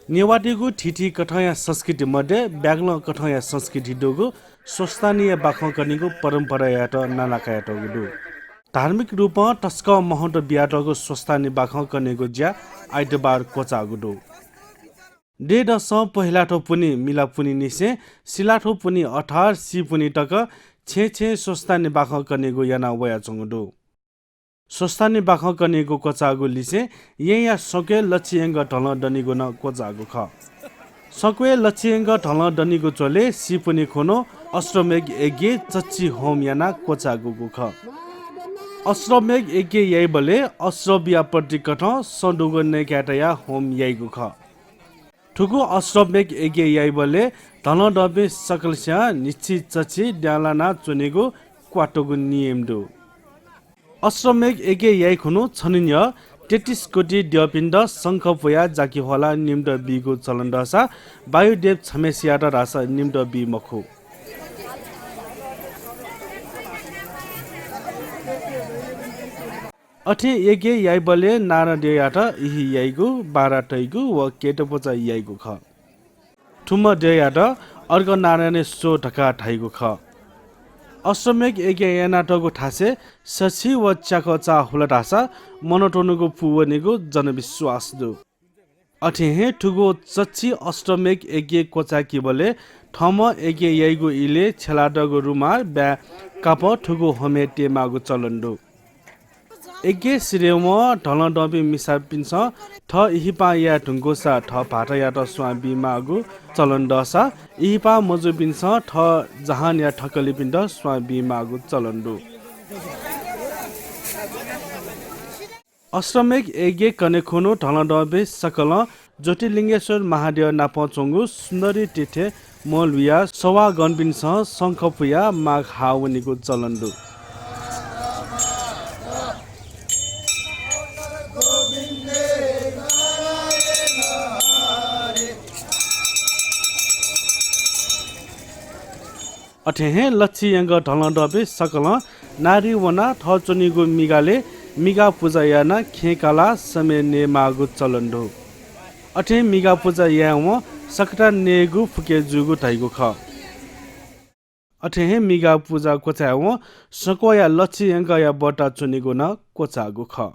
नेवाटीको ठिठी कठया संस्कृति मध्ये ब्याग्ल कठया संस्कृति डोगो स्वस्थानीय बाखकनीको परम्परा याट नानाकायाट गुडु धार्मिक रूपमा टस्क महन्त बियाटको स्वस्थानी बाखकनेको ज्या आइतबार कोचा गुडु डेढ पहिलाठो पुनि मिला पुनि निसे सिलाठो पुनि 18 सी पुनि टक छे स्वस्थानी बाखकनेको याना वया चंगुडु स्वस्थानी बाखकनेको कोचागु लिसे या सके लचियंग ढल डनिगो न कोचागु ख सके लचियंग ढल डनिगो चले सिपुनी खोनो अष्टमेघ एगे चच्ची होम याना कोचागु गुख अष्टमेघ एगे याइ बले अष्टबिया प्रतिकठ सडुगो ने क्याटया होम याइ गुख ठुकु अष्टमेघ एगे याइ बले धन डबे सकलस्या निश्चित चच्ची ड्यालाना चुनेगो क्वाटोगु नियमदु अष्टमेघ एगे याइ खुनु छनिन्य 33 कोटी द्यपिण्ड शङ्खपोया जाकी होला निम्ड बीगो चलन दसा वायुदेव छमेसिया र रासा निम्ड बी मखु अठे एगे याइ बले नारा देयाट इहि याइगु बारा तैगु व केटपोचा याइगु ख ठुम देयाट अर्ग नारायण सो ढका ठाइगु ख अष्टमेघ एगे यानाटको ठासे सछि व चाकचा हुलटासा मनोटोनुको पुवनेको जनविश्वास दु अठे ठुगो चच्ची अष्टमेघ एगे कोचा किबले ठम एगे याइगु इले छेलाडगो रुमा ब्या काप ठुगो हमे टेमागु चलन्दु एगे सिरेम ढल डबी मिसा पिन्छ ठ इहिपा या ढुङ्गोसा ठ भाटा या त स्वा बिमागु चलन दसा इहिपा मजु पिन्छ ठ जहान या ठकली पिण्ड स्वा बिमागु चलन्दु अष्टमेघ एगे कनेखोनो ढल डबे सकल ज्योतिलिङ्गेश्वर महादेव नापचोङ्गु सुन्दरी तिथे मलविया सवा गनपिन्छ शङ्खपुया माघ हावनीको चलन्दु अठेहे लच्छियंग ढल डबे सकल नारी वना ठचनीगु मिगाले मिगा पूजा याना खेकाला समय ने मागु चलन्दो अठे मिगा पूजा याव सकटा नेगु फुके जुगु थाइगु ख अठेहे मिगा पूजा कोचाव सकोया लच्छियंग या बटा चुनिगु न कोचागु ख